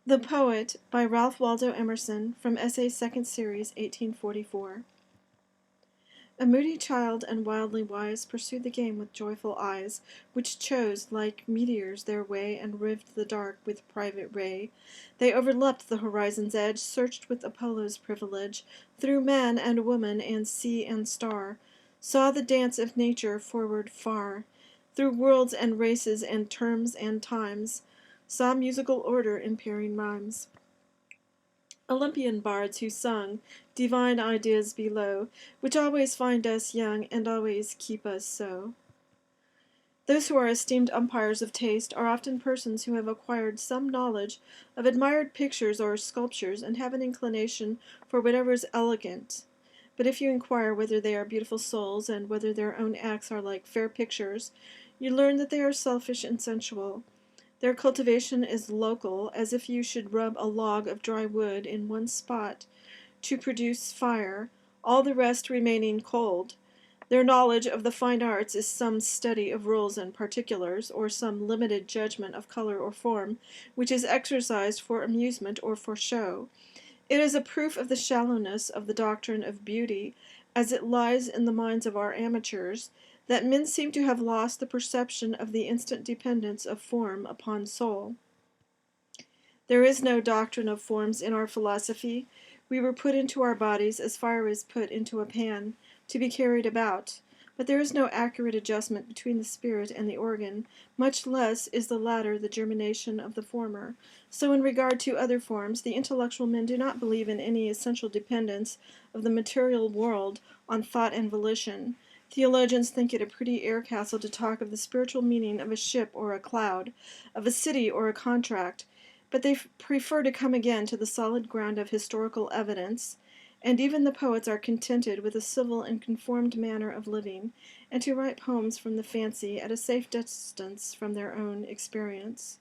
The Poet by Ralph Waldo Emerson from Essay Second Series, 1844. A moody child and wildly wise pursued the game with joyful eyes, which chose, like meteors, their way, and rived the dark with private ray. They overleapt the horizon's edge, searched with Apollo's privilege, through man and woman and sea and star, saw the dance of nature forward far, through worlds and races and terms and times, saw musical order in pairing rhymes. Olympian bards who sung divine ideas below, which always find us young and always keep us so. Those who are esteemed umpires of taste are often persons who have acquired some knowledge of admired pictures or sculptures and have an inclination for whatever is elegant. But if you inquire whether they are beautiful souls and whether their own acts are like fair pictures, you learn that they are selfish and sensual. Their cultivation is local, as if you should rub a log of dry wood in one spot to produce fire, all the rest remaining cold. Their knowledge of the fine arts is some study of rules and particulars, or some limited judgment of color or form, which is exercised for amusement or for show. It is a proof of the shallowness of the doctrine of beauty, as it lies in the minds of our amateurs, that men seem to have lost the perception of the instant dependence of form upon soul. There is no doctrine of forms in our philosophy. We were put into our bodies as fire is put into a pan, to be carried about. But there is no accurate adjustment between the spirit and the organ, much less is the latter the germination of the former. So in regard to other forms, the intellectual men do not believe in any essential dependence of the material world on thought and volition. Theologians think it a pretty air castle to talk of the spiritual meaning of a ship or a cloud, of a city or a contract, but they prefer to come again to the solid ground of historical evidence, and even the poets are contented with a civil and conformed manner of living, and to write poems from the fancy at a safe distance from their own experience.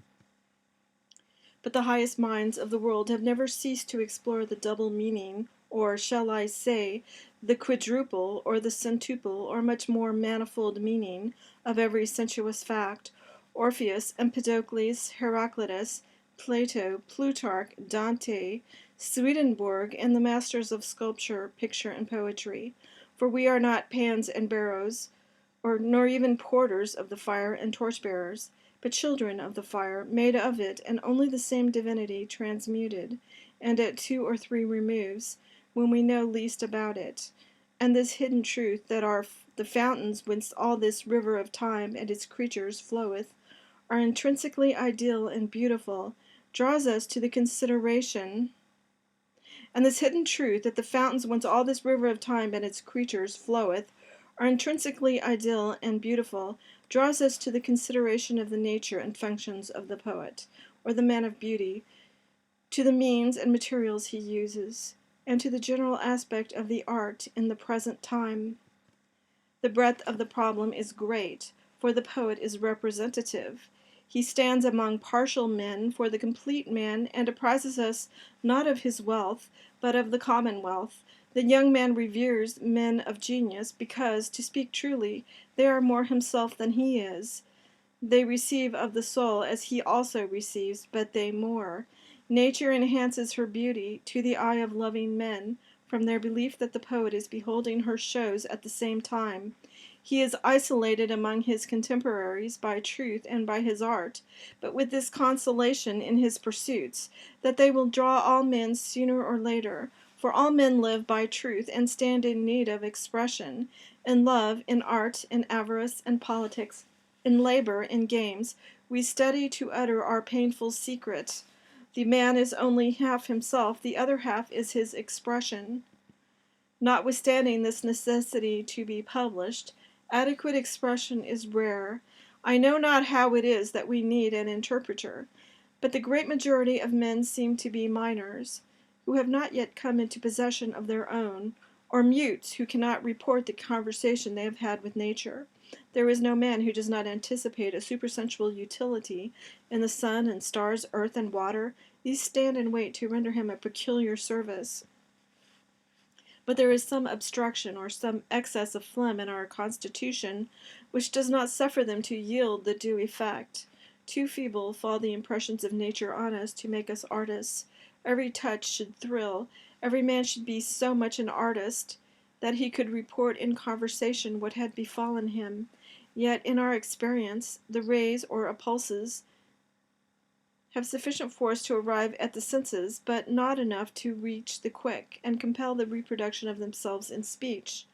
But the highest minds of the world have never ceased to explore the double meaning, or, shall I say, the quadruple, or the centuple, or much more manifold meaning of every sensuous fact. Orpheus, Empedocles, Heraclitus, Plato, Plutarch, Dante, Swedenborg, and the masters of sculpture, picture, and poetry. For we are not pans and barrows, nor even porters of the fire and torchbearers, but children of the fire, made of it, and only the same divinity transmuted, and at 2 or 3 removes, when we know least about it. And this hidden truth, that are the fountains whence all this river of time and its creatures floweth, are intrinsically ideal and beautiful, draws us to the consideration. And this hidden truth, that the fountains whence all this river of time and its creatures floweth, are intrinsically ideal and beautiful, draws us to the consideration of the nature and functions of the poet, or the man of beauty, to the means and materials he uses, and to the general aspect of the art in the present time. The breadth of the problem is great, for the poet is representative. He stands among partial men for the complete man, and apprises us not of his wealth, but of the commonwealth. The young man reveres men of genius, because, to speak truly, they are more himself than he is. They receive of the soul as he also receives, but they more. Nature enhances her beauty to the eye of loving men, from their belief that the poet is beholding her shows at the same time. He is isolated among his contemporaries by truth and by his art, but with this consolation in his pursuits, that they will draw all men sooner or later, for all men live by truth and stand in need of expression, in love, in art, in avarice, in politics, in labor, in games. We study to utter our painful secret. The man is only half himself, the other half is his expression. Notwithstanding this necessity to be published, adequate expression is rare. I know not how it is that we need an interpreter, but the great majority of men seem to be minors, who have not yet come into possession of their own, or mutes who cannot report the conversation they have had with nature. There is no man who does not anticipate a supersensual utility in the sun and stars, earth and water. These stand and wait to render him a peculiar service. But there is some obstruction or some excess of phlegm in our constitution which does not suffer them to yield the due effect. Too feeble fall the impressions of nature on us to make us artists. Every touch should thrill. Every man should be so much an artist that he could report in conversation what had befallen him. Yet, in our experience, the rays or impulses have sufficient force to arrive at the senses, but not enough to reach the quick, and compel the reproduction of themselves in speech.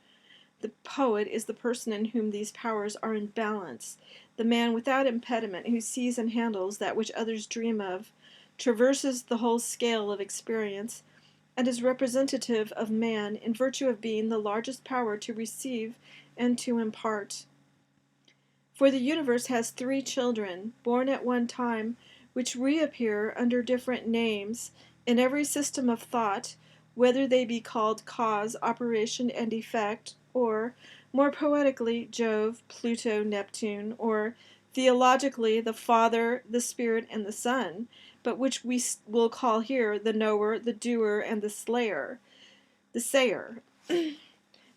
The poet is the person in whom these powers are in balance, the man without impediment who sees and handles that which others dream of, traverses the whole scale of experience, and is representative of man in virtue of being the largest power to receive and to impart. For the universe has three children, born at one time, which reappear under different names in every system of thought, whether they be called cause, operation, and effect, or, more poetically, Jove, Pluto, Neptune, or, theologically, the Father, the Spirit, and the Son, but which we will call here the knower, the doer, and the sayer.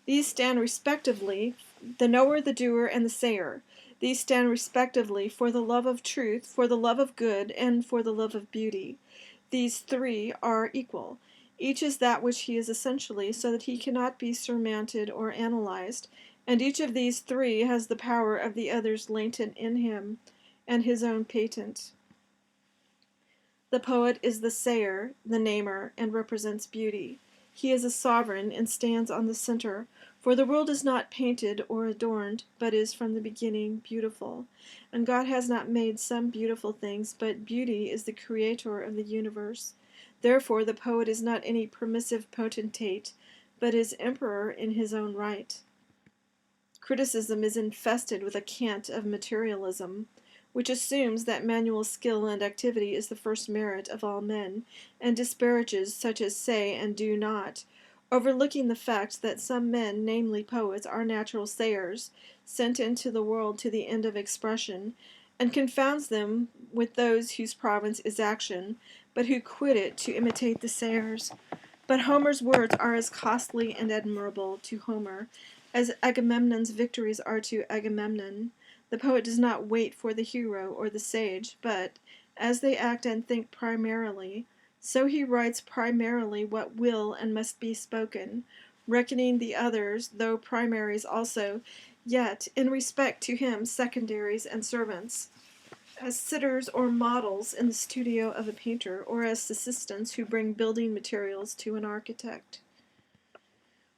These stand respectively, the knower, the doer, and the sayer. These stand respectively for the love of truth, for the love of good, and for the love of beauty. These three are equal. Each is that which he is essentially, so that he cannot be surmounted or analyzed, and each of these three has the power of the others latent in him, and his own patent. The poet is the sayer, the namer, and represents beauty. He is a sovereign and stands on the center, for the world is not painted or adorned, but is from the beginning beautiful. And God has not made some beautiful things, but beauty is the creator of the universe. Therefore the poet is not any permissive potentate, but is emperor in his own right. Criticism is infested with a cant of materialism, which assumes that manual skill and activity is the first merit of all men, and disparages such as say and do not, overlooking the fact that some men, namely poets, are natural sayers, sent into the world to the end of expression, and confounds them with those whose province is action, but who quit it to imitate the sayers. But Homer's words are as costly and admirable to Homer as Agamemnon's victories are to Agamemnon. The poet does not wait for the hero or the sage, but, as they act and think primarily, so he writes primarily what will and must be spoken, reckoning the others, though primaries also, yet, in respect to him, secondaries and servants, as sitters or models in the studio of a painter, or as assistants who bring building materials to an architect.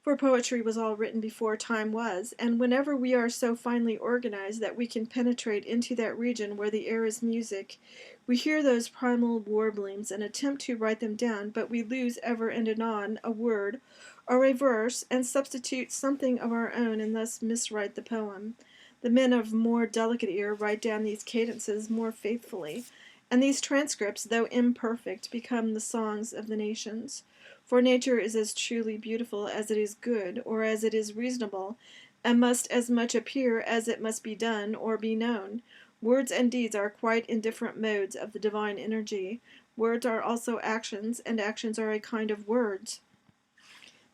For poetry was all written before time was, and whenever we are so finely organized that we can penetrate into that region where the air is music, we hear those primal warblings and attempt to write them down, but we lose ever and anon a word or a verse, and substitute something of our own, and thus miswrite the poem. The men of more delicate ear write down these cadences more faithfully, and these transcripts, though imperfect, become the songs of the nations. For nature is as truly beautiful as it is good, or as it is reasonable, and must as much appear as it must be done or be known. Words and deeds are quite indifferent modes of the divine energy. Words are also actions, and actions are a kind of words.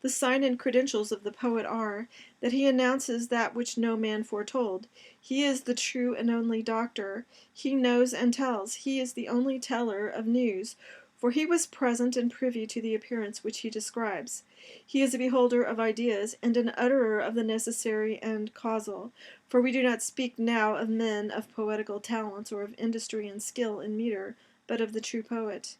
The sign and credentials of the poet are, that he announces that which no man foretold. He is the true and only doctor. He knows and tells. He is the only teller of news, for he was present and privy to the appearance which he describes. He is a beholder of ideas, and an utterer of the necessary and causal, for we do not speak now of men of poetical talents or of industry and skill in metre, but of the true poet.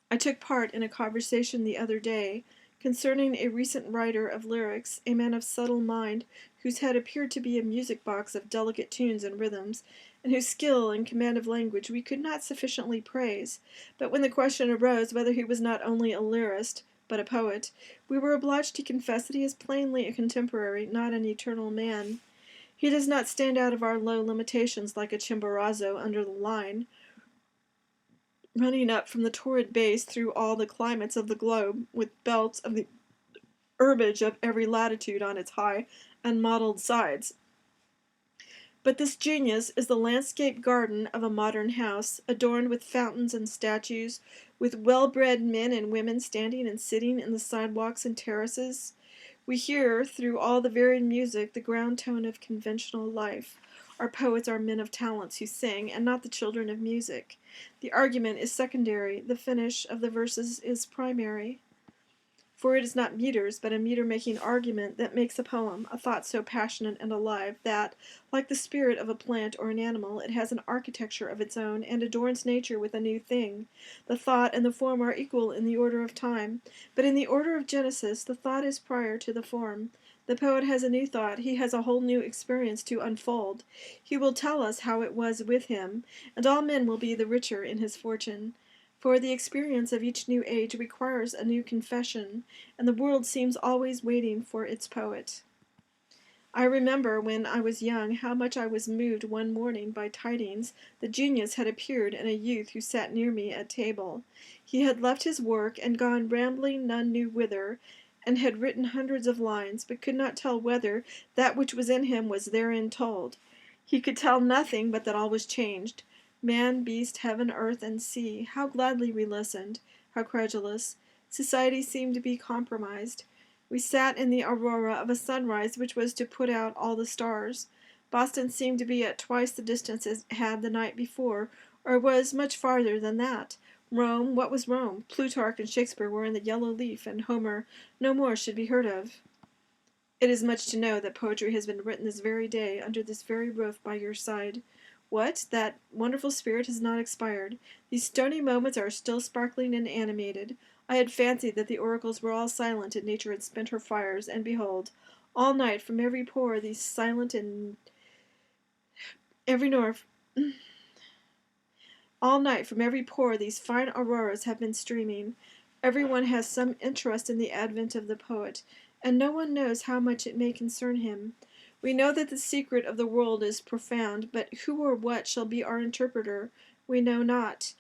I took part in a conversation the other day concerning a recent writer of lyrics, a man of subtle mind, whose head appeared to be a music box of delicate tunes and rhythms, and whose skill and command of language we could not sufficiently praise. But when the question arose whether he was not only a lyrist, but a poet, we were obliged to confess that he is plainly a contemporary, not an eternal man. He does not stand out of our low limitations like a Chimborazo under the line, running up from the torrid base through all the climates of the globe, with belts of the herbage of every latitude on its high and mottled sides. But this genius is the landscape garden of a modern house, adorned with fountains and statues, with well-bred men and women standing and sitting in the sidewalks and terraces. We hear, through all the varied music, the ground tone of conventional life. Our poets are men of talents who sing, and not the children of music. The argument is secondary, the finish of the verses is primary. For it is not meters, but a meter-making argument that makes a poem, a thought so passionate and alive that, like the spirit of a plant or an animal, it has an architecture of its own and adorns nature with a new thing. The thought and the form are equal in the order of time, but in the order of Genesis the thought is prior to the form. The poet has a new thought, he has a whole new experience to unfold. He will tell us how it was with him, and all men will be the richer in his fortune. For the experience of each new age requires a new confession, and the world seems always waiting for its poet. I remember, when I was young, how much I was moved one morning by tidings that genius had appeared in a youth who sat near me at table. He had left his work and gone rambling none knew whither, and had written hundreds of lines, but could not tell whether that which was in him was therein told. He could tell nothing but that all was changed. Man, beast, heaven, earth, and sea, how gladly we listened, how credulous. Society seemed to be compromised. We sat in the aurora of a sunrise which was to put out all the stars. Boston seemed to be at twice the distance it had the night before, or was much farther than that. Rome, what was Rome? Plutarch and Shakespeare were in the yellow leaf, and Homer no more should be heard of. It is much to know that poetry has been written this very day, under this very roof by your side. What? That wonderful spirit has not expired. These stony moments are still sparkling and animated. I had fancied that the oracles were all silent and nature had spent her fires, and behold, all night from every pore these silent and every north all night from every pore these fine auroras have been streaming. Everyone has some interest in the advent of the poet, and no one knows how much it may concern him. We know that the secret of the world is profound, but who or what shall be our interpreter, we know not.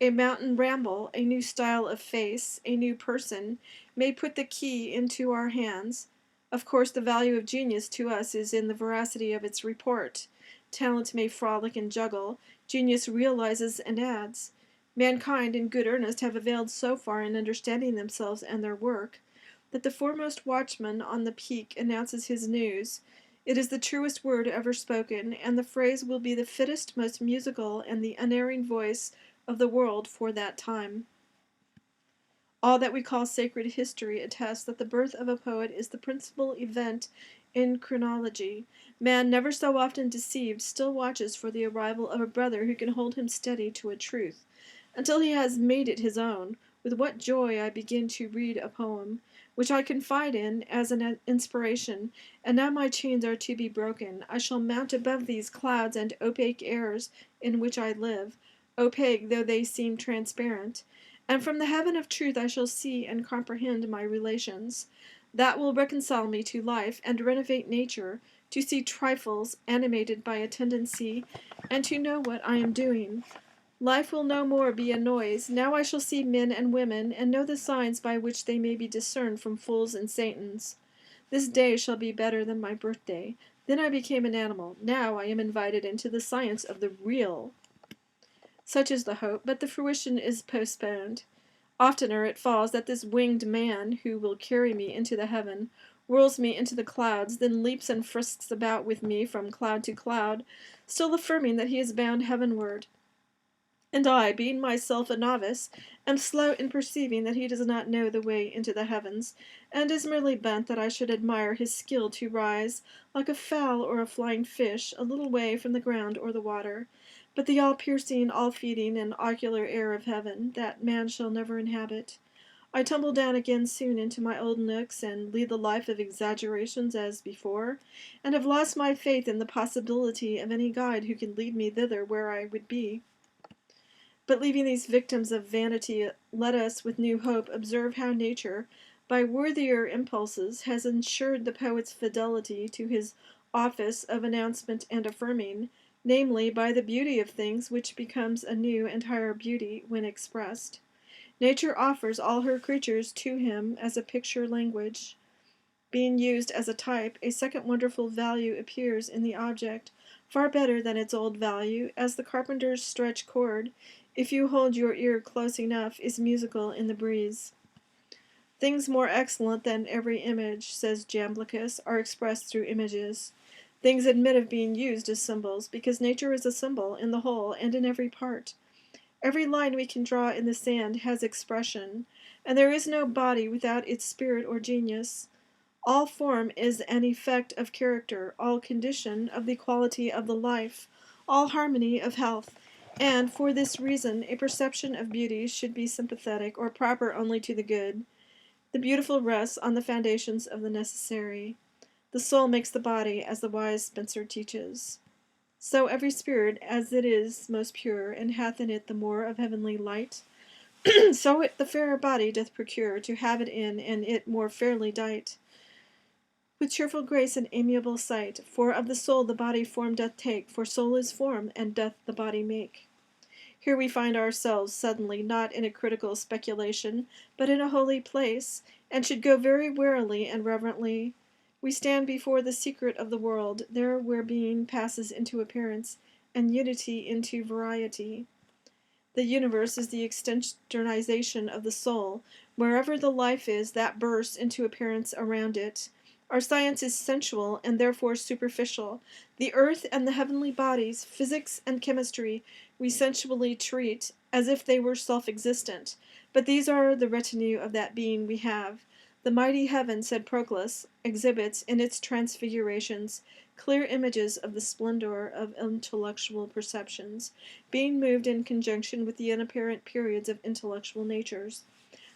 A mountain ramble, a new style of face, a new person, may put the key into our hands. Of course, the value of genius to us is in the veracity of its report. Talent may frolic and juggle, genius realizes and adds. Mankind, in good earnest, have availed so far in understanding themselves and their work, that the foremost watchman on the peak announces his news. It is the truest word ever spoken, and the phrase will be the fittest, most musical, and the unerring voice of the world for that time. All that we call sacred history attests that the birth of a poet is the principal event in chronology. Man, never so often deceived, still watches for the arrival of a brother who can hold him steady to a truth, until he has made it his own. With what joy I begin to read a poem, which I confide in as an inspiration, and now my chains are to be broken. I shall mount above these clouds and opaque airs in which I live, opaque though they seem transparent, and from the heaven of truth I shall see and comprehend my relations. That will reconcile me to life and renovate nature, to see trifles animated by a tendency, and to know what I am doing. Life will no more be a noise. Now I shall see men and women, and know the signs by which they may be discerned from fools and satans. This day shall be better than my birthday. Then I became an animal. Now I am invited into the science of the real. Such is the hope, but the fruition is postponed. Oftener it falls that this winged man, who will carry me into the heaven, whirls me into the clouds, then leaps and frisks about with me from cloud to cloud, still affirming that he is bound heavenward. And I, being myself a novice, am slow in perceiving that he does not know the way into the heavens, and is merely bent that I should admire his skill to rise, like a fowl or a flying fish, a little way from the ground or the water. But the all-piercing, all-feeding, and ocular air of heaven, that man shall never inhabit. I tumble down again soon into my old nooks, and lead the life of exaggerations as before, and have lost my faith in the possibility of any guide who can lead me thither where I would be. But leaving these victims of vanity, let us, with new hope, observe how nature, by worthier impulses, has ensured the poet's fidelity to his office of announcement and affirming, namely, by the beauty of things, which becomes a new and higher beauty when expressed. Nature offers all her creatures to him as a picture language. Being used as a type, a second wonderful value appears in the object, far better than its old value, as the carpenter's stretch cord, if you hold your ear close enough, is musical in the breeze. Things more excellent than every image, says Jamblichus, are expressed through images. Things admit of being used as symbols, because nature is a symbol in the whole and in every part. Every line we can draw in the sand has expression, and there is no body without its spirit or genius. All form is an effect of character, all condition of the quality of the life, all harmony of health, and for this reason a perception of beauty should be sympathetic or proper only to the good. The beautiful rests on the foundations of the necessary. The soul makes the body, as the wise Spencer teaches. So every spirit, as it is most pure, and hath in it the more of heavenly light, so it the fairer body doth procure, to have it in, and it more fairly dight, with cheerful grace and amiable sight. For of the soul the body form doth take, for soul is form, and doth the body make. Here we find ourselves suddenly, not in a critical speculation, but in a holy place, and should go very warily and reverently. We stand before the secret of the world, there where being passes into appearance, and unity into variety. The universe is the externization of the soul. Wherever the life is, that bursts into appearance around it. Our science is sensual and therefore superficial. The earth and the heavenly bodies, physics and chemistry, we sensually treat as if they were self-existent. But these are the retinue of that being we have. The mighty heaven, said Proclus, exhibits, in its transfigurations, clear images of the splendor of intellectual perceptions, being moved in conjunction with the inapparent periods of intellectual natures.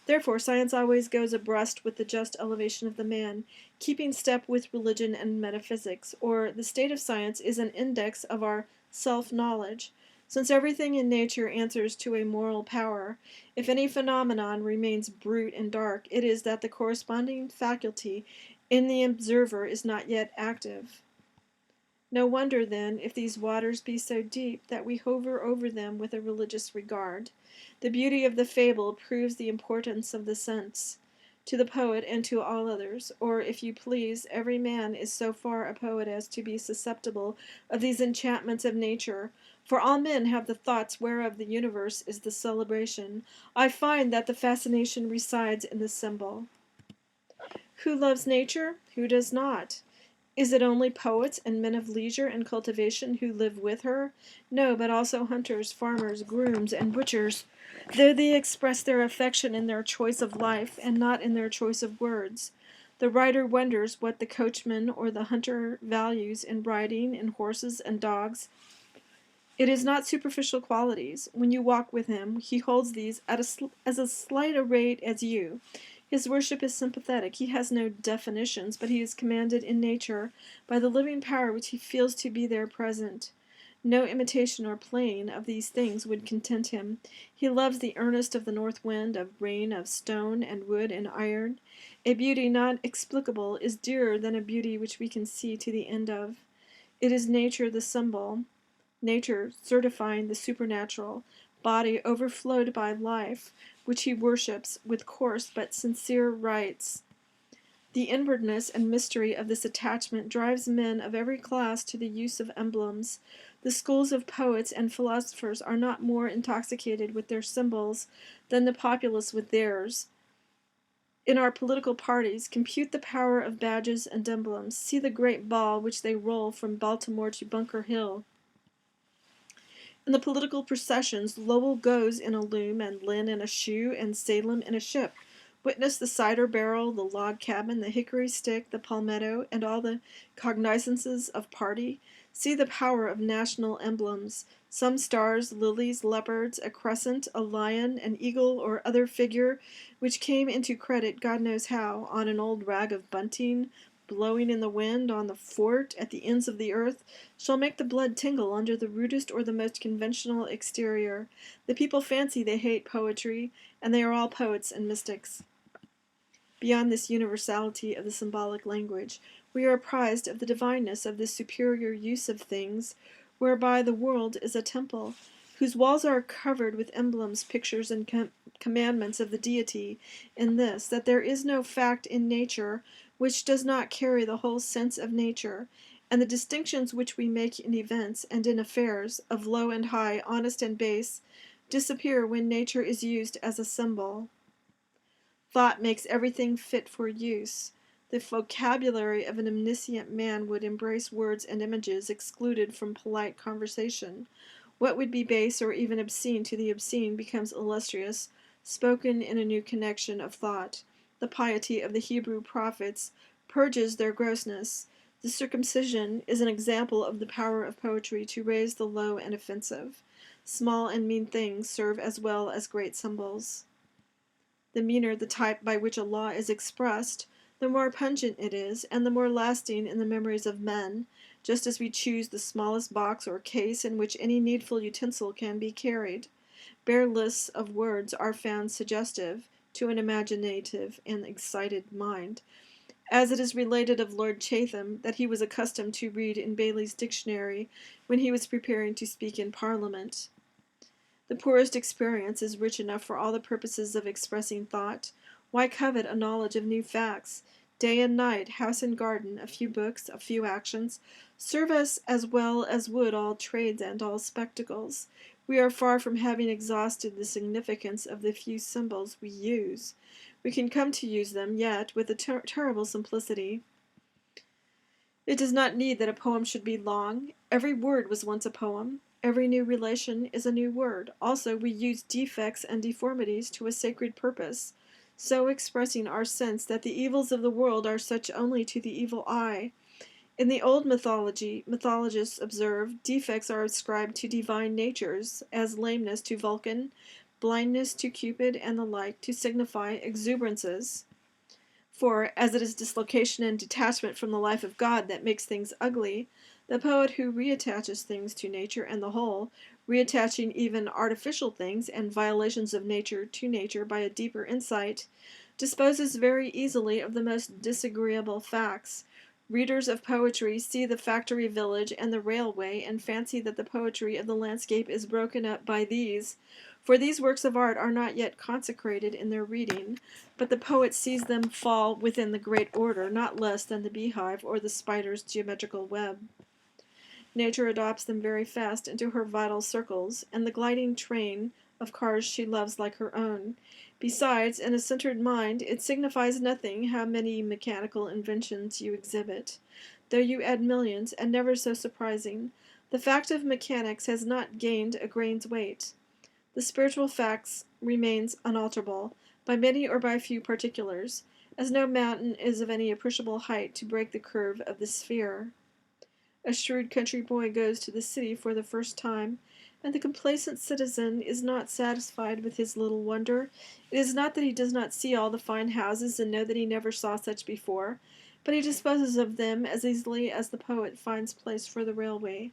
Therefore, science always goes abreast with the just elevation of the man, keeping step with religion and metaphysics, or the state of science is an index of our self-knowledge. Since everything in nature answers to a moral power, if any phenomenon remains brute and dark, it is that the corresponding faculty in the observer is not yet active. No wonder, then, if these waters be so deep, that we hover over them with a religious regard. The beauty of the fable proves the importance of the sense, to the poet and to all others, or, if you please, every man is so far a poet as to be susceptible of these enchantments of nature, for all men have the thoughts whereof the universe is the celebration. I find that the fascination resides in the symbol. Who loves nature? Who does not? Is it only poets and men of leisure and cultivation who live with her? No, but also hunters, farmers, grooms, and butchers, though they express their affection in their choice of life, and not in their choice of words. The writer wonders what the coachman or the hunter values in riding, in horses and dogs. It is not superficial qualities. When you walk with him, he holds these at as slight a rate as you. His worship is sympathetic. He has no definitions, but he is commanded in nature by the living power which he feels to be there present. No imitation or playing of these things would content him. He loves the earnest of the north wind, of rain, of stone and wood and iron. A beauty not explicable is dearer than a beauty which we can see to the end of. It is nature the symbol, nature certifying the supernatural, body overflowed by life, which he worships with coarse but sincere rites. The inwardness and mystery of this attachment drives men of every class to the use of emblems. The schools of poets and philosophers are not more intoxicated with their symbols than the populace with theirs. In our political parties, compute the power of badges and emblems. See the great ball which they roll from Baltimore to Bunker Hill. In the political processions, Lowell goes in a loom, and Lynn in a shoe, and Salem in a ship. Witness the cider barrel, the log cabin, the hickory stick, the palmetto, and all the cognizances of party. See the power of national emblems. Some stars, lilies, leopards, a crescent, a lion, an eagle, or other figure, which came into credit, God knows how, on an old rag of bunting, blowing in the wind, on the fort, at the ends of the earth, shall make the blood tingle under the rudest or the most conventional exterior. The people fancy they hate poetry, and they are all poets and mystics. Beyond this universality of the symbolic language, we are apprised of the divineness of this superior use of things, whereby the world is a temple, whose walls are covered with emblems, pictures, and commandments of the deity, in this, that there is no fact in nature which does not carry the whole sense of nature, and the distinctions which we make in events and in affairs, of low and high, honest and base, disappear when nature is used as a symbol. Thought makes everything fit for use. The vocabulary of an omniscient man would embrace words and images excluded from polite conversation. What would be base or even obscene to the obscene becomes illustrious, spoken in a new connection of thought. The piety of the Hebrew prophets purges their grossness. The circumcision is an example of the power of poetry to raise the low and offensive. Small and mean things serve as well as great symbols. The meaner the type by which a law is expressed, the more pungent it is, and the more lasting in the memories of men, just as we choose the smallest box or case in which any needful utensil can be carried. Bare lists of words are found suggestive to an imaginative and excited mind, as it is related of Lord Chatham that he was accustomed to read in Bailey's Dictionary when he was preparing to speak in Parliament. The poorest experience is rich enough for all the purposes of expressing thought. Why covet a knowledge of new facts? Day and night, house and garden, a few books, a few actions, serve us as well as would all trades and all spectacles. We are far from having exhausted the significance of the few symbols we use. We can come to use them, yet, with a terrible simplicity. It does not need that a poem should be long. Every word was once a poem. Every new relation is a new word. Also, we use defects and deformities to a sacred purpose, so expressing our sense that the evils of the world are such only to the evil eye. In the old mythology, mythologists observe, defects are ascribed to divine natures, as lameness to Vulcan, blindness to Cupid, and the like, to signify exuberances. For, as it is dislocation and detachment from the life of God that makes things ugly, the poet who reattaches things to nature and the whole, reattaching even artificial things and violations of nature to nature by a deeper insight, disposes very easily of the most disagreeable facts. Readers of poetry see the factory village and the railway and fancy that the poetry of the landscape is broken up by these, for these works of art are not yet consecrated in their reading, but the poet sees them fall within the great order, not less than the beehive or the spider's geometrical web. Nature adopts them very fast into her vital circles, and the gliding train of cars she loves like her own. Besides, in a centered mind, it signifies nothing how many mechanical inventions you exhibit, though you add millions, and never so surprising. The fact of mechanics has not gained a grain's weight. The spiritual facts remains unalterable, by many or by few particulars, as no mountain is of any appreciable height to break the curve of the sphere. A shrewd country boy goes to the city for the first time, and the complacent citizen is not satisfied with his little wonder. It is not that he does not see all the fine houses and know that he never saw such before, but he disposes of them as easily as the poet finds place for the railway.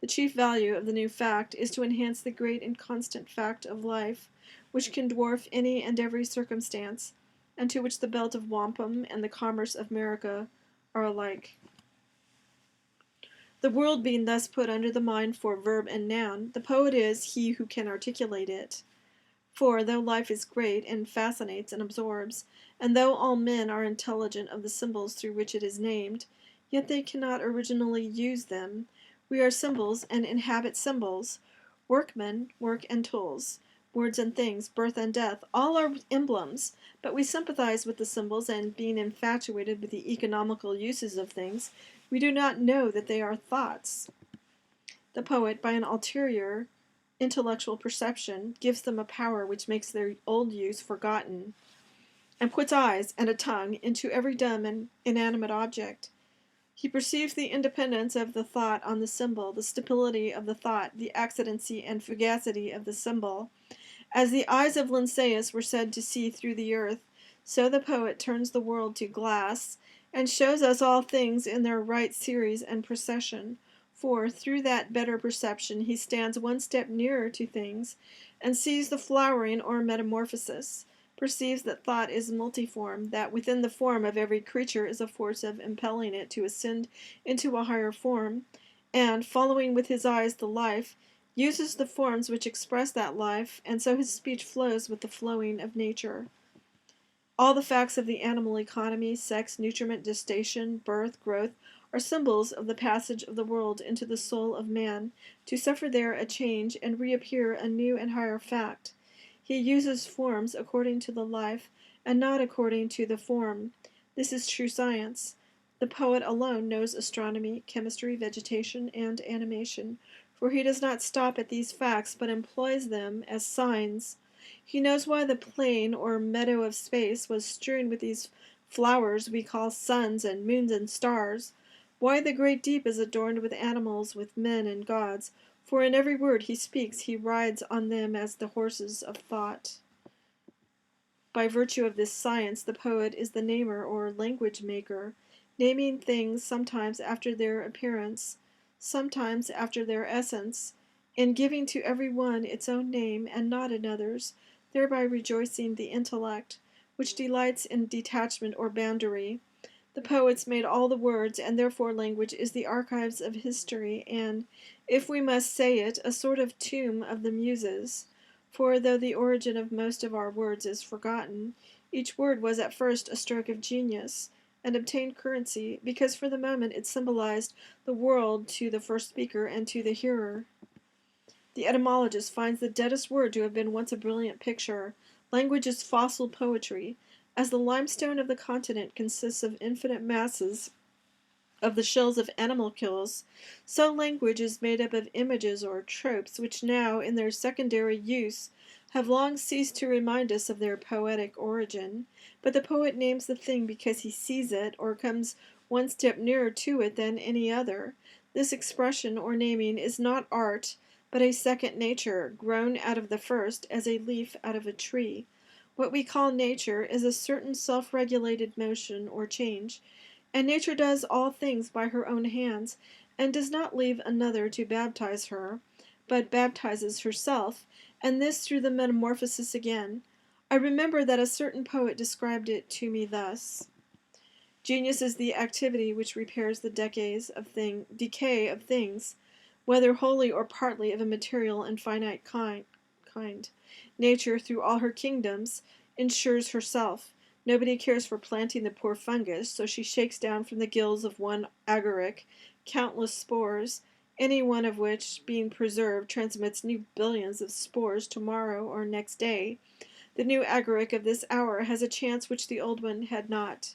The chief value of the new fact is to enhance the great and constant fact of life, which can dwarf any and every circumstance, and to which the belt of wampum and the commerce of America are alike. The world being thus put under the mind for verb and noun, the poet is he who can articulate it. For, though life is great, and fascinates and absorbs, and though all men are intelligent of the symbols through which it is named, yet they cannot originally use them. We are symbols and inhabit symbols. Workmen, work and tools, words and things, birth and death, all are emblems, but we sympathize with the symbols, and being infatuated with the economical uses of things, we do not know that they are thoughts. The poet, by an ulterior intellectual perception, gives them a power which makes their old use forgotten, and puts eyes and a tongue into every dumb and inanimate object. He perceives the independence of the thought on the symbol, the stability of the thought, the accidency and fugacity of the symbol. As the eyes of Linnaeus were said to see through the earth, so the poet turns the world to glass, and shows us all things in their right series and procession, for, through that better perception, he stands one step nearer to things, and sees the flowering or metamorphosis, perceives that thought is multiform, that within the form of every creature is a force of impelling it to ascend into a higher form, and, following with his eyes the life, uses the forms which express that life, and so his speech flows with the flowing of nature. All the facts of the animal economy, sex, nutriment, gestation, birth, growth, are symbols of the passage of the world into the soul of man, to suffer there a change and reappear a new and higher fact. He uses forms according to the life, and not according to the form. This is true science. The poet alone knows astronomy, chemistry, vegetation, and animation, for he does not stop at these facts but employs them as signs. He knows why the plain or meadow of space was strewn with these flowers we call suns and moons and stars, why the great deep is adorned with animals, with men and gods, for in every word he speaks he rides on them as the horses of thought. By virtue of this science, the poet is the namer or language maker, naming things sometimes after their appearance, sometimes after their essence, in giving to every one its own name and not another's, thereby rejoicing the intellect, which delights in detachment or boundary. The poets made all the words, and therefore language is the archives of history, and, if we must say it, a sort of tomb of the muses. For though the origin of most of our words is forgotten, each word was at first a stroke of genius, and obtained currency, because for the moment it symbolized the world to the first speaker and to the hearer. The etymologist finds the deadest word to have been once a brilliant picture. Language is fossil poetry. As the limestone of the continent consists of infinite masses of the shells of animal kills, so language is made up of images or tropes which now, in their secondary use, have long ceased to remind us of their poetic origin. But the poet names the thing because he sees it, or comes one step nearer to it than any other. This expression or naming is not art, but a second nature, grown out of the first, as a leaf out of a tree. What we call nature is a certain self-regulated motion or change, and nature does all things by her own hands, and does not leave another to baptize her, but baptizes herself, and this through the metamorphosis again. I remember that a certain poet described it to me thus: Genius is the activity which repairs the decay of things, whether wholly or partly of a material and finite kind. Nature, through all her kingdoms, insures herself. Nobody cares for planting the poor fungus, so she shakes down from the gills of one agaric countless spores, any one of which, being preserved, transmits new billions of spores tomorrow or next day. The new agaric of this hour has a chance which the old one had not.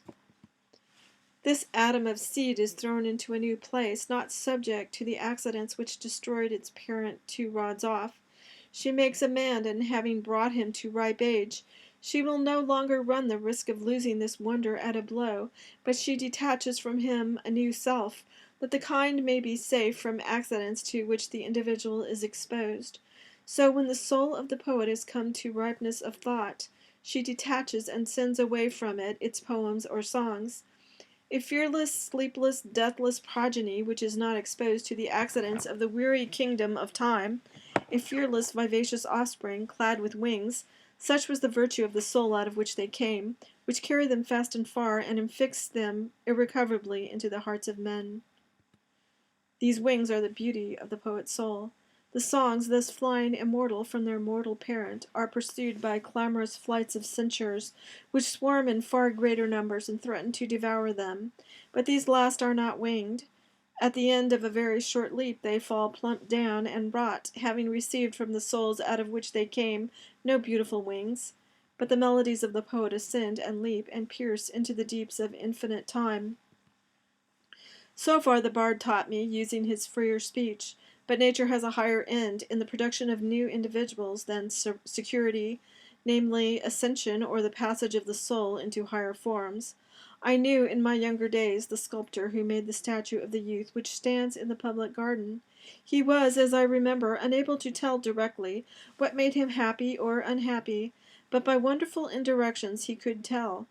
This atom of seed is thrown into a new place, not subject to the accidents which destroyed its parent 2 rods off. She makes a man, and having brought him to ripe age, she will no longer run the risk of losing this wonder at a blow, but she detaches from him a new self, that the kind may be safe from accidents to which the individual is exposed. So when the soul of the poet is come to ripeness of thought, she detaches and sends away from it its poems or songs. A fearless, sleepless, deathless progeny which is not exposed to the accidents of the weary kingdom of time, a fearless, vivacious offspring, clad with wings, such was the virtue of the soul out of which they came, which carried them fast and far, and infixed them irrecoverably into the hearts of men. These wings are the beauty of the poet's soul. The songs, thus flying immortal from their mortal parent, are pursued by clamorous flights of censures, which swarm in far greater numbers and threaten to devour them. But these last are not winged. At the end of a very short leap they fall plump down and rot, having received from the souls out of which they came no beautiful wings. But the melodies of the poet ascend and leap and pierce into the deeps of infinite time. So far the bard taught me, using his freer speech, but nature has a higher end in the production of new individuals than security, namely ascension or the passage of the soul into higher forms. I knew in my younger days the sculptor who made the statue of the youth which stands in the public garden. He was, as I remember, unable to tell directly what made him happy or unhappy, but by wonderful indirections he could tell.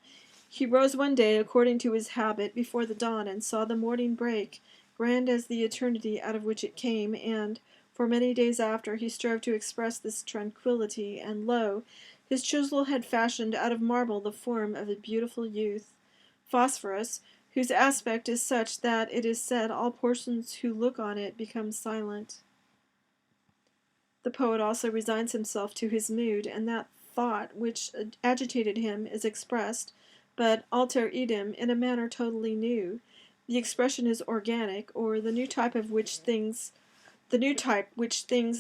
He rose one day, according to his habit, before the dawn, and saw the morning break, grand as the eternity out of which it came, and, for many days after, he strove to express this tranquillity, and lo, his chisel had fashioned out of marble the form of a beautiful youth, phosphorus, whose aspect is such that, it is said, all persons who look on it become silent. The poet also resigns himself to his mood, and that thought which agitated him is expressed, but alter idem, in a manner totally new. The expression is organic, or the new type which things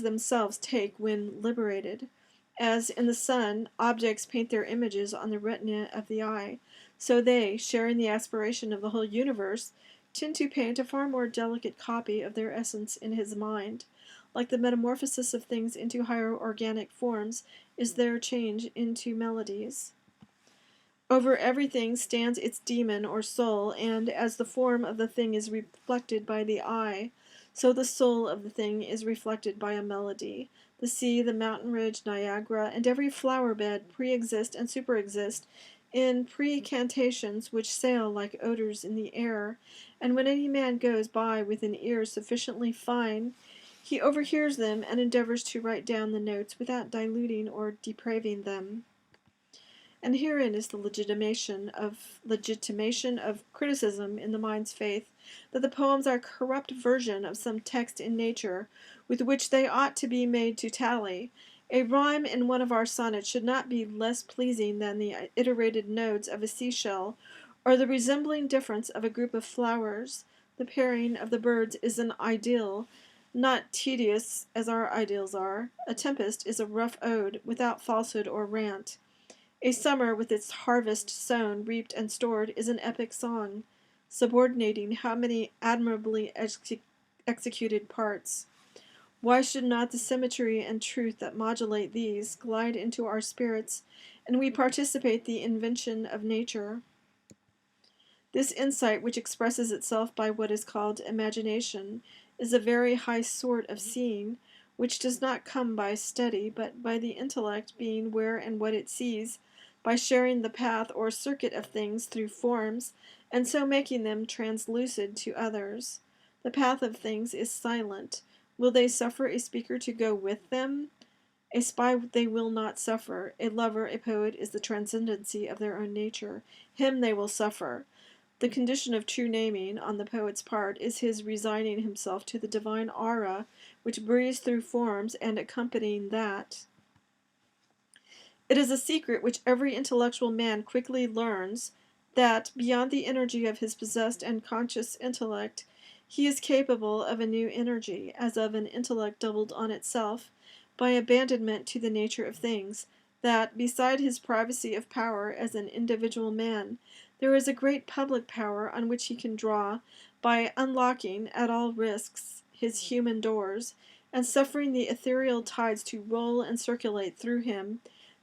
themselves take when liberated. As in the sun, objects paint their images on the retina of the eye, so they, sharing the aspiration of the whole universe, tend to paint a far more delicate copy of their essence in his mind. Like the metamorphosis of things into higher organic forms is their change into melodies. Over everything stands its demon or soul, and as the form of the thing is reflected by the eye, so the soul of the thing is reflected by a melody. The sea, the mountain ridge, Niagara, and every flower bed pre-exist and superexist in precantations which sail like odors in the air, and when any man goes by with an ear sufficiently fine, he overhears them and endeavors to write down the notes without diluting or depraving them. And herein is the legitimation of criticism in the mind's faith, that the poems are a corrupt version of some text in nature with which they ought to be made to tally. A rhyme in one of our sonnets should not be less pleasing than the iterated notes of a seashell, or the resembling difference of a group of flowers. The pairing of the birds is an ideal, not tedious as our ideals are. A tempest is a rough ode, without falsehood or rant. A summer with its harvest sown, reaped, and stored is an epic song, subordinating how many admirably executed parts. Why should not the symmetry and truth that modulate these glide into our spirits, and we participate the invention of nature? This insight, which expresses itself by what is called imagination, is a very high sort of seeing, which does not come by study, but by the intellect being where and what it sees, by sharing the path or circuit of things through forms, and so making them translucid to others. The path of things is silent. Will they suffer a speaker to go with them? A spy they will not suffer. A lover, a poet, is the transcendency of their own nature. Him they will suffer. The condition of true naming, on the poet's part, is his resigning himself to the divine aura which breathes through forms, and accompanying that. It is a secret which every intellectual man quickly learns, that, beyond the energy of his possessed and conscious intellect, he is capable of a new energy, as of an intellect doubled on itself, by abandonment to the nature of things, that, beside his privacy of power as an individual man, there is a great public power on which he can draw, by unlocking, at all risks, his human doors, and suffering the ethereal tides to roll and circulate through him.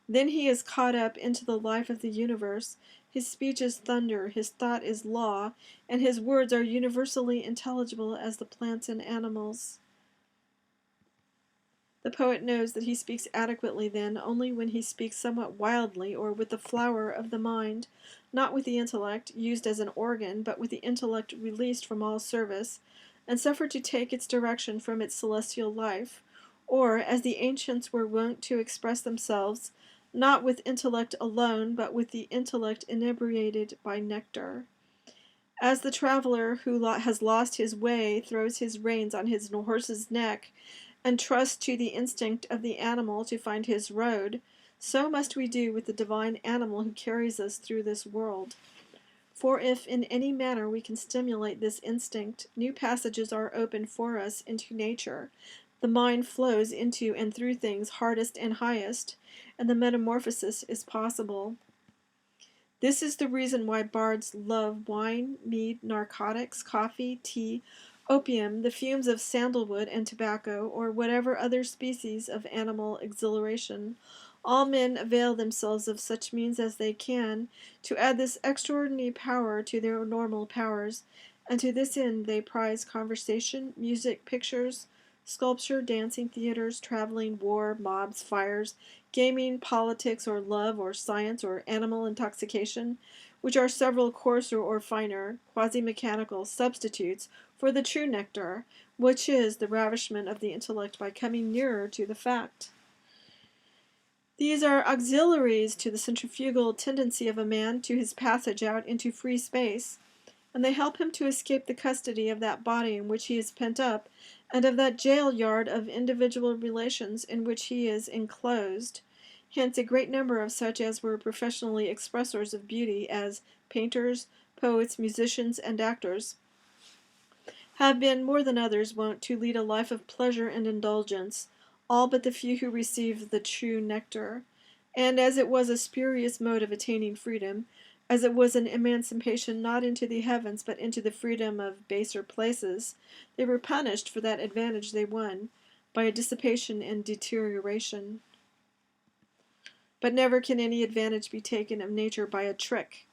Then he is caught up into the life of the universe. His speech is thunder, his thought is law, and his words are universally intelligible as the plants and animals. The poet knows that he speaks adequately then only when he speaks somewhat wildly, or with the flower of the mind, not with the intellect, used as an organ, but with the intellect released from all service, and suffered to take its direction from its celestial life, or, as the ancients were wont to express themselves, not with intellect alone, but with the intellect inebriated by nectar. As the traveler who has lost his way throws his reins on his horse's neck, and trusts to the instinct of the animal to find his road, so must we do with the divine animal who carries us through this world. For if in any manner we can stimulate this instinct, new passages are opened for us into nature. The mind flows into and through things hardest and highest, and the metamorphosis is possible. This is the reason why bards love wine, mead, narcotics, coffee, tea, opium, the fumes of sandalwood and tobacco, or whatever other species of animal exhilaration. All men avail themselves of such means as they can to add this extraordinary power to their normal powers, and to this end they prize conversation, music, pictures, sculpture, dancing, theaters, traveling, war, mobs, fires, gaming, politics, or love, or science, or animal intoxication, which are several coarser or finer, quasi-mechanical substitutes for the true nectar, which is the ravishment of the intellect by coming nearer to the fact. These are auxiliaries to the centrifugal tendency of a man to his passage out into free space, and they help him to escape the custody of that body in which he is pent up, and of that jail yard of individual relations in which he is enclosed. Hence a great number of such as were professionally expressors of beauty, as painters, poets, musicians, and actors, have been more than others wont to lead a life of pleasure and indulgence, all but the few who received the true nectar. And as it was a spurious mode of attaining freedom, as it was an emancipation not into the heavens but into the freedom of baser places, they were punished for that advantage they won by a dissipation and deterioration. But never can any advantage be taken of nature by a trick.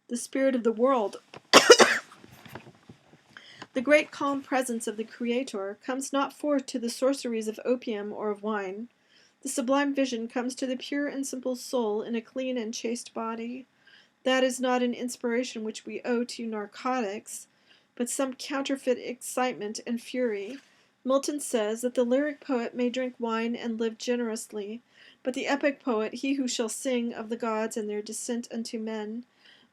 The spirit of the world, the great calm presence of the Creator, comes not forth to the sorceries of opium or of wine. The sublime vision comes to the pure and simple soul in a clean and chaste body. That is not an inspiration which we owe to narcotics, but some counterfeit excitement and fury. Milton says that the lyric poet may drink wine and live generously, but the epic poet, he who shall sing of the gods and their descent unto men,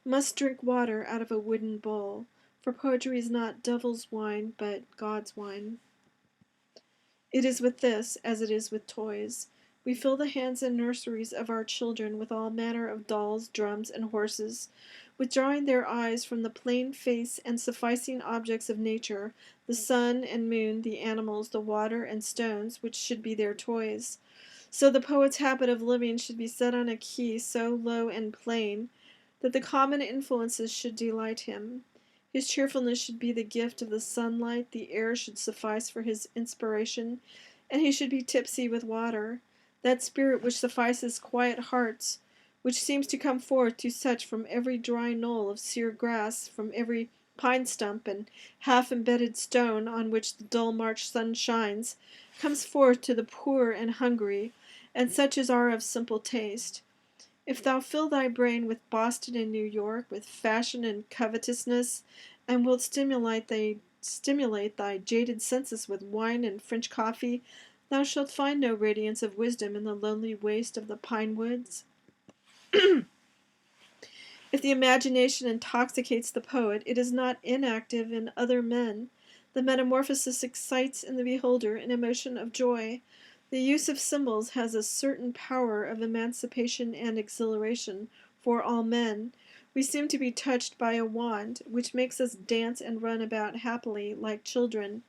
must drink water out of a wooden bowl, for poetry is not devil's wine, but God's wine. It is with this as it is with toys. We fill the hands and nurseries of our children with all manner of dolls, drums, and horses, withdrawing their eyes from the plain face and sufficing objects of nature, the sun and moon, the animals, the water, and stones, which should be their toys. So the poet's habit of living should be set on a key so low and plain that the common influences should delight him. His cheerfulness should be the gift of the sunlight, the air should suffice for his inspiration, and he should be tipsy with water, that spirit which suffices quiet hearts, which seems to come forth to such from every dry knoll of sere grass, from every pine stump and half-embedded stone on which the dull March sun shines, comes forth to the poor and hungry, and such as are of simple taste. If thou fill thy brain with Boston and New York, with fashion and covetousness, and wilt stimulate thy jaded senses with wine and French coffee, thou shalt find no radiance of wisdom in the lonely waste of the pine woods. If the imagination intoxicates the poet, it is not inactive in other men. The metamorphosis excites in the beholder an emotion of joy. The use of symbols has a certain power of emancipation and exhilaration for all men. We seem to be touched by a wand, which makes us dance and run about happily, like children.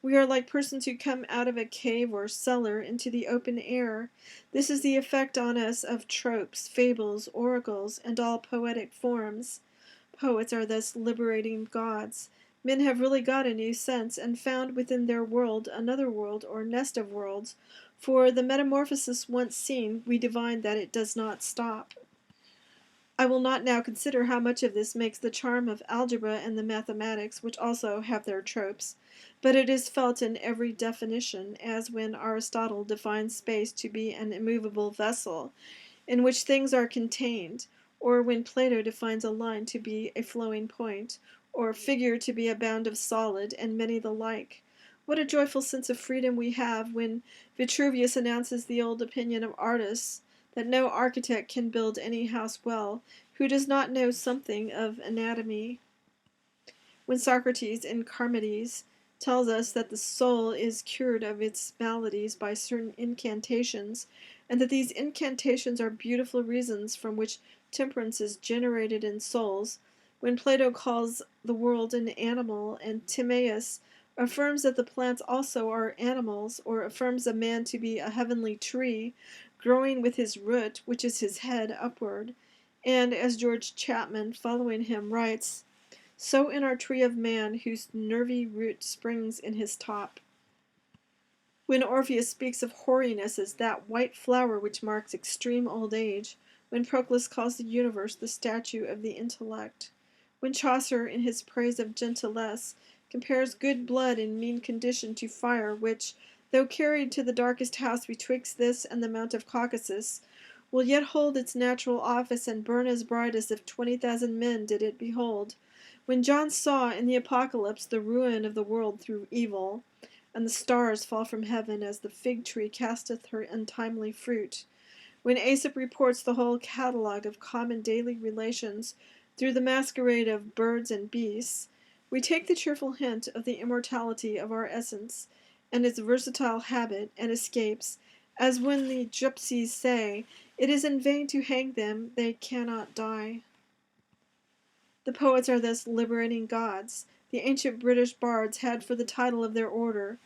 We are like persons who come out of a cave or cellar into the open air. This is the effect on us of tropes, fables, oracles, and all poetic forms. Poets are thus liberating gods. Men have really got a new sense, and found within their world another world or nest of worlds. For the metamorphosis once seen, we divine that it does not stop. I will not now consider how much of this makes the charm of algebra and the mathematics, which also have their tropes, but it is felt in every definition, as when Aristotle defines space to be an immovable vessel, in which things are contained, or when Plato defines a line to be a flowing point, or figure to be a bound of solid, and many the like. What a joyful sense of freedom we have when Vitruvius announces the old opinion of artists, that no architect can build any house well who does not know something of anatomy. When Socrates in Charmides tells us that the soul is cured of its maladies by certain incantations, and that these incantations are beautiful reasons from which temperance is generated in souls, when Plato calls the world an animal, and Timaeus affirms that the plants also are animals, or affirms a man to be a heavenly tree, growing with his root, which is his head, upward, and, as George Chapman, following him, writes, so in our tree of man, whose nervy root springs in his top. When Orpheus speaks of hoariness as that white flower which marks extreme old age, when Proclus calls the universe the statue of the intellect, when Chaucer, in his praise of gentilesse, compares good blood in mean condition to fire, which, though carried to the darkest house betwixt this and the Mount of Caucasus, will yet hold its natural office and burn as bright as if 20,000 men did it behold, when John saw in the Apocalypse the ruin of the world through evil, and the stars fall from heaven as the fig tree casteth her untimely fruit, when Aesop reports the whole catalogue of common daily relations through the masquerade of birds and beasts, we take the cheerful hint of the immortality of our essence, and its versatile habit, and escapes, as when the gypsies say, it is in vain to hang them, they cannot die. The poets are thus liberating gods. The ancient British bards had for the title of their order,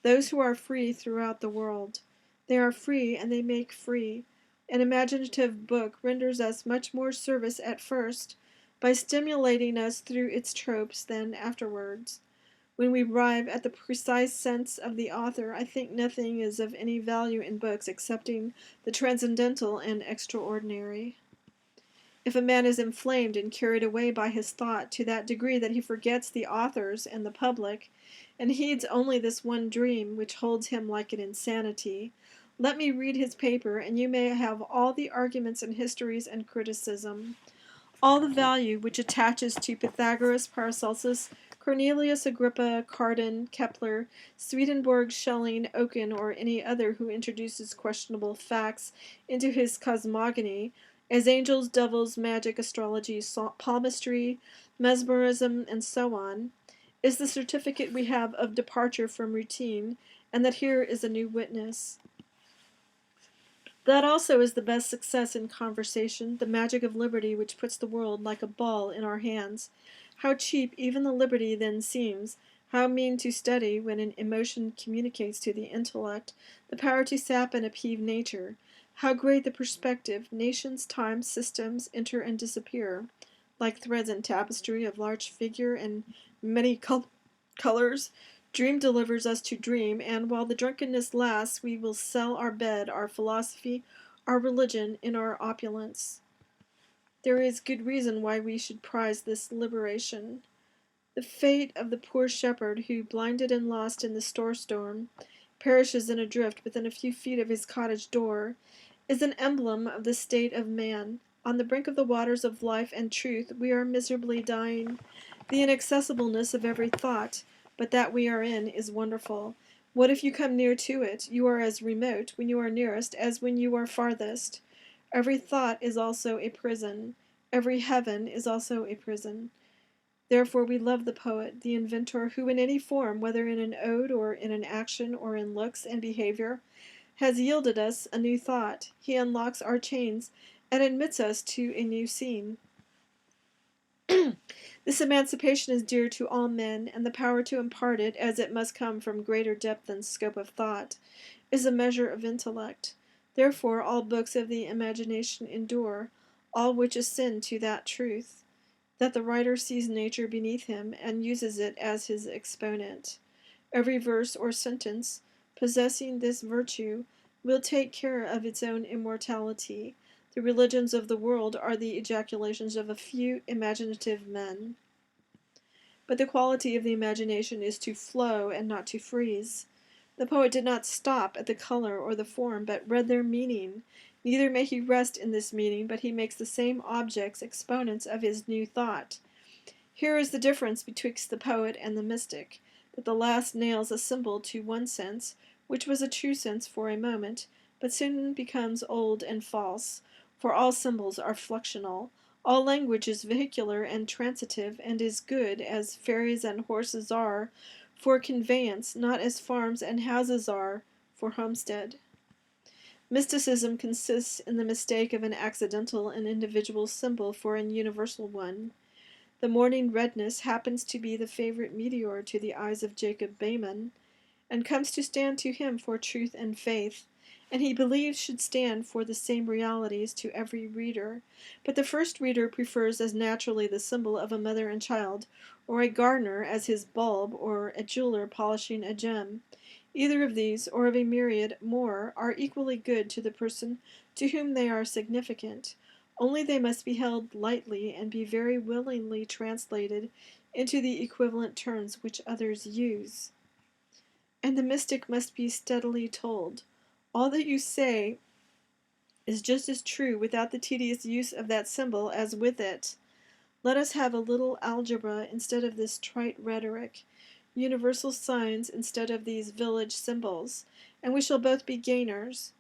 those who are free throughout the world. They are free, and they make free. An imaginative book renders us much more service at first by stimulating us through its tropes than afterwards. When we arrive at the precise sense of the author, I think nothing is of any value in books excepting the transcendental and extraordinary. If a man is inflamed and carried away by his thought to that degree that he forgets the authors and the public, and heeds only this one dream which holds him like an insanity, let me read his paper, and you may have all the arguments and histories and criticism, all the value which attaches to Pythagoras, Paracelsus, Cornelius Agrippa, Cardan, Kepler, Swedenborg, Schelling, Oken, or any other who introduces questionable facts into his cosmogony, as angels, devils, magic, astrology, palmistry, mesmerism, and so on, is the certificate we have of departure from routine, and that here is a new witness. That also is the best success in conversation, the magic of liberty which puts the world like a ball in our hands. How cheap even the liberty then seems, how mean to study when an emotion communicates to the intellect the power to sap and upheave nature. How great the perspective, nations, times, systems enter and disappear, like threads in tapestry of large figure and many colors. Dream delivers us to dream, and while the drunkenness lasts, we will sell our bed, our philosophy, our religion, in our opulence. There is good reason why we should prize this liberation. The fate of the poor shepherd who, blinded and lost in the storm, perishes in a drift within a few feet of his cottage door, is an emblem of the state of man. On the brink of the waters of life and truth, we are miserably dying. The inaccessibleness of every thought, but that we are in, is wonderful. What if you come near to it? You are as remote, when you are nearest, as when you are farthest. Every thought is also a prison. Every heaven is also a prison. Therefore we love the poet, the inventor, who in any form, whether in an ode or in an action or in looks and behavior, has yielded us a new thought. He unlocks our chains and admits us to a new scene. This emancipation is dear to all men, and the power to impart it, as it must come from greater depth and scope of thought, is a measure of intellect. Therefore all books of the imagination endure, all which ascend to that truth, that the writer sees nature beneath him and uses it as his exponent. Every verse or sentence, possessing this virtue, will take care of its own immortality. The religions of the world are the ejaculations of a few imaginative men. But the quality of the imagination is to flow and not to freeze. The poet did not stop at the color or the form, but read their meaning. Neither may he rest in this meaning, but he makes the same objects exponents of his new thought. Here is the difference betwixt the poet and the mystic, that the last nails a symbol to one sense, which was a true sense for a moment, but soon becomes old and false, for all symbols are fluxional. All language is vehicular and transitive, and is good, as ferries and horses are, for conveyance, not as farms and houses are, for homestead. Mysticism consists in the mistake of an accidental and individual symbol for an universal one. The morning redness happens to be the favorite meteor to the eyes of Jacob Behmen, and comes to stand to him for truth and faith, and he believes should stand for the same realities to every reader. But the first reader prefers as naturally the symbol of a mother and child, or a gardener as his bulb, or a jeweler polishing a gem. Either of these, or of a myriad more, are equally good to the person to whom they are significant. Only they must be held lightly and be very willingly translated into the equivalent terms which others use. And the mystic must be steadily told. All that you say is just as true without the tedious use of that symbol as with it. Let us have a little algebra instead of this trite rhetoric, universal signs instead of these village symbols, and we shall both be gainers.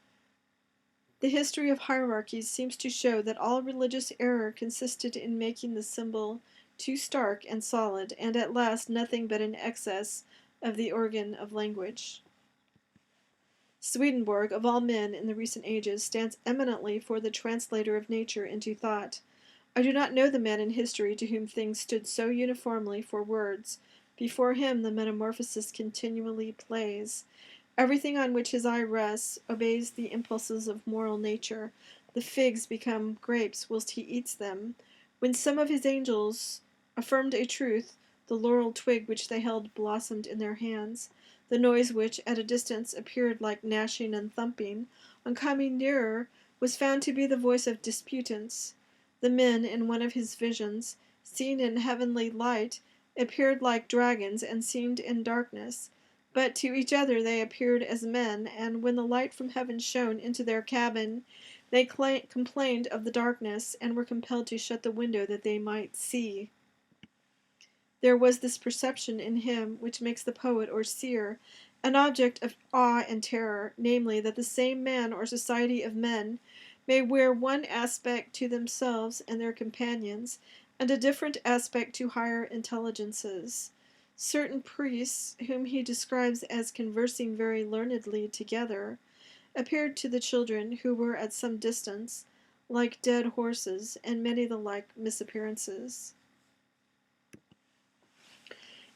The history of hierarchies seems to show that all religious error consisted in making the symbol too stark and solid, and at last nothing but an excess of the organ of language. Swedenborg, of all men in the recent ages, stands eminently for the translator of nature into thought. I do not know the man in history to whom things stood so uniformly for words. Before him the metamorphosis continually plays. Everything on which his eye rests obeys the impulses of moral nature. the figs become grapes whilst he eats them. When some of his angels affirmed a truth, the laurel twig which they held blossomed in their hands. The noise which, at a distance, appeared like gnashing and thumping, on coming nearer, was found to be the voice of disputants. The men, in one of his visions, seen in heavenly light, appeared like dragons and seemed in darkness. But to each other they appeared as men, and when the light from heaven shone into their cabin, they complained of the darkness, and were compelled to shut the window that they might see. There was this perception in him which makes the poet or seer an object of awe and terror, namely, that the same man or society of men may wear one aspect to themselves and their companions, and a different aspect to higher intelligences. Certain priests, whom he describes as conversing very learnedly together, appeared to the children, who were at some distance, like dead horses, and many the like misappearances.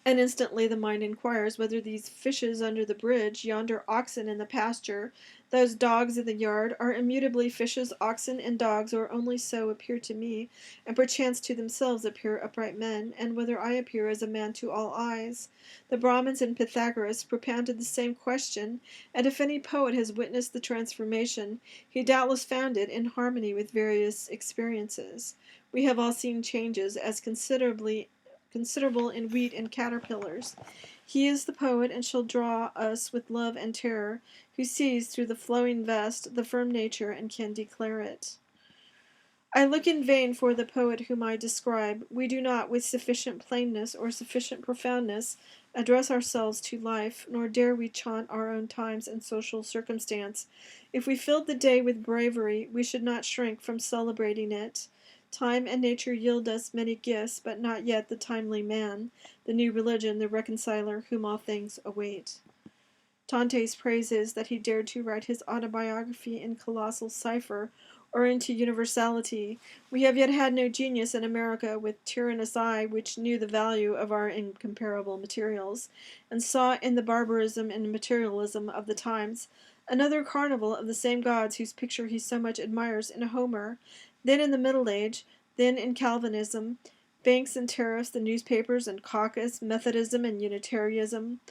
And instantly the mind inquires whether these fishes under the bridge, yonder oxen in the pasture, those dogs in the yard, are immutably fishes, oxen, and dogs, or only so appear to me, and perchance to themselves appear upright men, and whether I appear as a man to all eyes. The Brahmins and Pythagoras propounded the same question, and if any poet has witnessed the transformation, he doubtless found it in harmony with various experiences. We have all seen changes as considerable in wheat and caterpillars. He is the poet, and shall draw us with love and terror, who sees through the flowing vest the firm nature, and can declare it. I look in vain for the poet whom I describe. We do not, with sufficient plainness or sufficient profoundness, address ourselves to life, nor dare we chaunt our own times and social circumstance. If we filled the day with bravery, we should not shrink from celebrating it. Time and nature yield us many gifts, but not yet the timely man, the new religion, the reconciler, whom all things await. Dante's praise is that he dared to write his autobiography in colossal cipher, or into universality. We have yet had no genius in America with tyrannous eye which knew the value of our incomparable materials, and saw in the barbarism and materialism of the times another carnival of the same gods whose picture he so much admires in Homer, then in the Middle Age, then in Calvinism, banks and tariffs, the newspapers and caucus, Methodism and Unitarianism,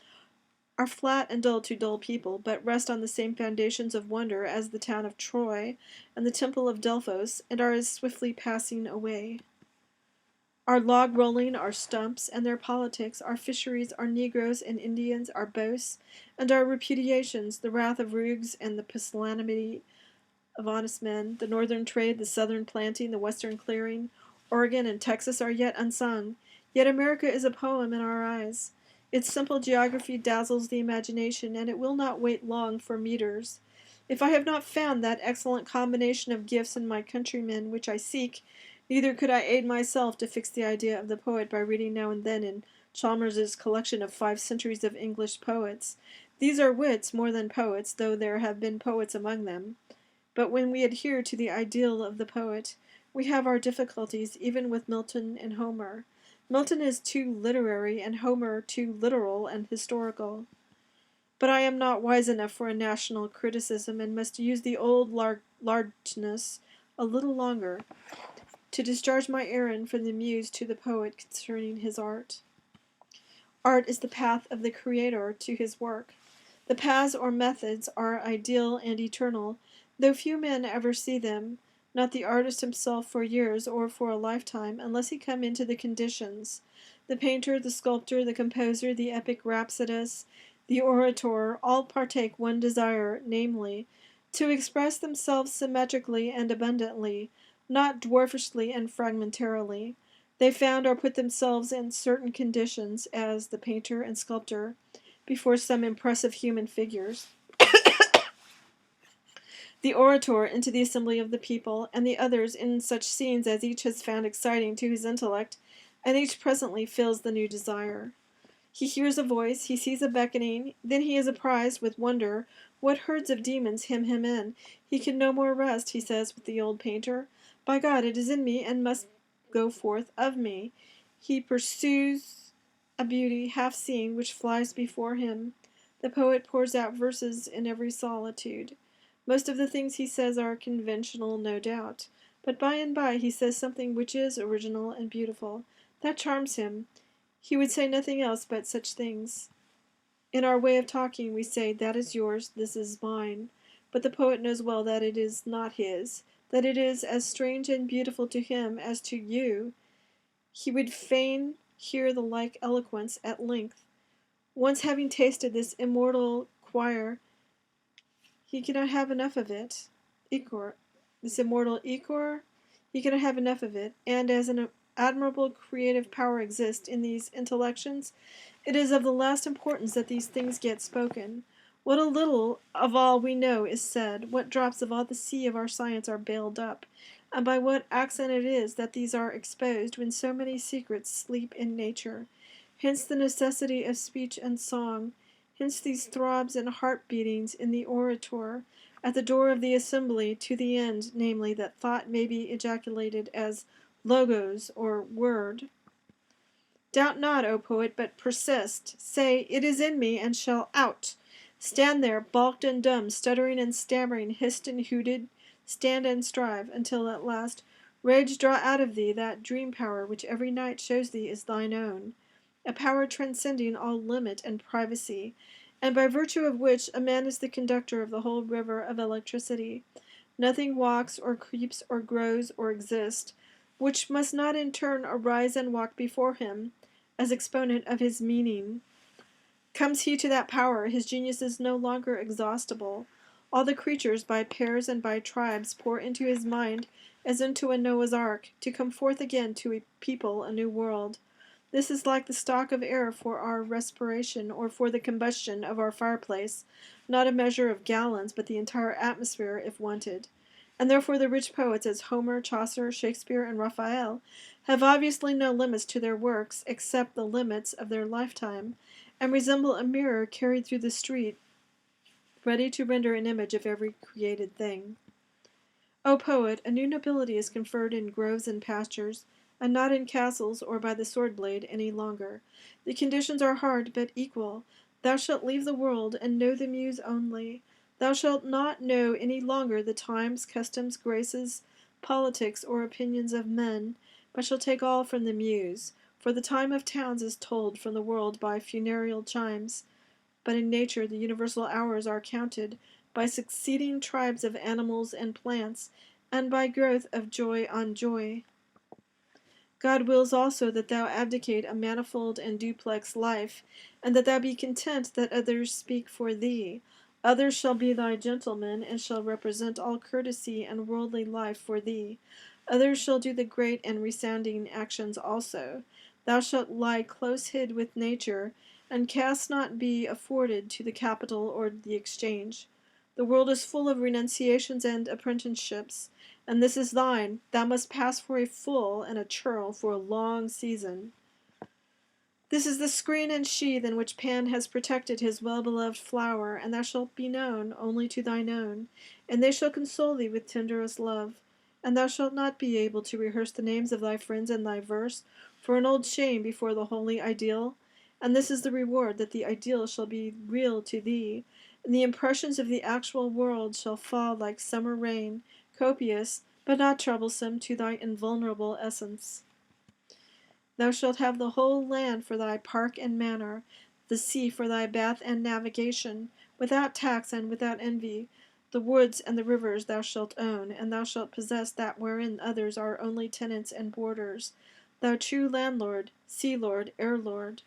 are flat and dull to dull people, but rest on the same foundations of wonder as the town of Troy and the temple of Delphos, and are as swiftly passing away. Our log rolling, our stumps, and their politics, our fisheries, our Negroes and Indians, our boasts, and our repudiations, the wrath of rogues and the pusillanimity of honest men, the northern trade, the southern planting, the western clearing, Oregon and Texas are yet unsung. Yet America is a poem in our eyes. Its simple geography dazzles the imagination, and it will not wait long for meters. If I have not found that excellent combination of gifts in my countrymen which I seek, neither could I aid myself to fix the idea of the poet by reading now and then in Chalmers's collection of 5 centuries of English poets. These are wits more than poets, though there have been poets among them. But when we adhere to the ideal of the poet, we have our difficulties even with Milton and Homer. Milton is too literary, and Homer too literal and historical. But I am not wise enough for a national criticism, and must use the old largeness a little longer, to discharge my errand from the muse to the poet concerning his art. Art is the path of the Creator to his work. The paths or methods are ideal and eternal, though few men ever see them, not the artist himself for years or for a lifetime, unless he come into the conditions. The painter, the sculptor, the composer, the epic rhapsodist, the orator, all partake one desire, namely, to express themselves symmetrically and abundantly, not dwarfishly and fragmentarily. They found or put themselves in certain conditions, as the painter and sculptor, before some impressive human figures, the orator into the assembly of the people, and the others in such scenes as each has found exciting to his intellect, and each presently fills the new desire. He hears a voice, he sees a beckoning, then he is apprised with wonder what herds of demons hem him in. He can no more rest, he says with the old painter. By God, it is in me, and must go forth of me. He pursues a beauty half seen which flies before him. The poet pours out verses in every solitude. Most of the things he says are conventional, no doubt, but by and by he says something which is original and beautiful. That charms him. He would say nothing else but such things. In our way of talking, we say, "That is yours, this is mine." But the poet knows well that it is not his, that it is as strange and beautiful to him as to you. He would fain hear the like eloquence at length. Once having tasted this immortal choir, he cannot have enough of it. Ichor. This immortal ichor, he cannot have enough of it. And as an admirable creative power exists in these intellections, it is of the last importance that these things get spoken. What a little of all we know is said, what drops of all the sea of our science are bailed up, and by what accident it is that these are exposed when so many secrets sleep in nature. Hence the necessity of speech and song. Hence these throbs and heart-beatings in the orator at the door of the assembly, to the end, namely, that thought may be ejaculated as logos or word. Doubt not, O poet, but persist. Say, "It is in me, and shall out." Stand there, balked and dumb, stuttering and stammering, hissed and hooted, stand and strive, until at last rage draw out of thee that dream power which every night shows thee is thine own, a power transcending all limit and privacy, and by virtue of which a man is the conductor of the whole river of electricity. Nothing walks or creeps or grows or exists, which must not in turn arise and walk before him, as exponent of his meaning. Comes he to that power, his genius is no longer exhaustible. All the creatures, by pairs and by tribes, pour into his mind as into a Noah's ark, to come forth again to people a new world. This is like the stock of air for our respiration, or for the combustion of our fireplace, not a measure of gallons, but the entire atmosphere, if wanted. And therefore the rich poets, as Homer, Chaucer, Shakespeare, and Raphael, have obviously no limits to their works, except the limits of their lifetime, and resemble a mirror carried through the street, ready to render an image of every created thing. O poet, a new nobility is conferred in groves and pastures, and not in castles or by the sword blade any longer. The conditions are hard, but equal. Thou shalt leave the world, and know the muse only. Thou shalt not know any longer the times, customs, graces, politics, or opinions of men, but shall take all from the muse. For the time of towns is told from the world by funereal chimes, but in nature the universal hours are counted by succeeding tribes of animals and plants, and by growth of joy on joy. God wills also that thou abdicate a manifold and duplex life, and that thou be content that others speak for thee. Others shall be thy gentlemen, and shall represent all courtesy and worldly life for thee. Others shall do the great and resounding actions also. Thou shalt lie close hid with nature, and cast not be afforded to the capital or the exchange. The world is full of renunciations and apprenticeships, and this is thine. Thou must pass for a fool and a churl for a long season. This is the screen and sheath in which Pan has protected his well-beloved flower, and thou shalt be known only to thine own, and they shall console thee with tenderest love. And thou shalt not be able to rehearse the names of thy friends in thy verse, for an old shame before the holy ideal. And this is the reward, that the ideal shall be real to thee, and the impressions of the actual world shall fall like summer rain, copious, but not troublesome to thy invulnerable essence. Thou shalt have the whole land for thy park and manor, the sea for thy bath and navigation, without tax and without envy. The woods and the rivers thou shalt own, and thou shalt possess that wherein others are only tenants and boarders, thou true landlord, sea lord, air lord.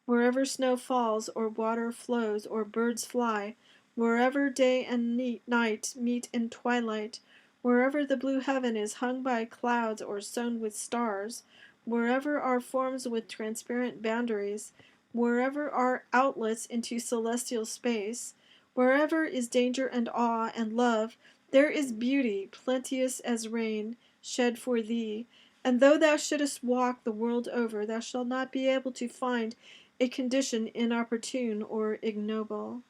Wherever snow falls, or water flows, or birds fly, wherever day and night meet in twilight, wherever the blue heaven is hung by clouds or sown with stars, wherever are forms with transparent boundaries, wherever are outlets into celestial space, wherever is danger and awe and love, there is beauty, plenteous as rain, shed for thee. And though thou shouldest walk the world over, thou shalt not be able to find a condition inopportune or ignoble.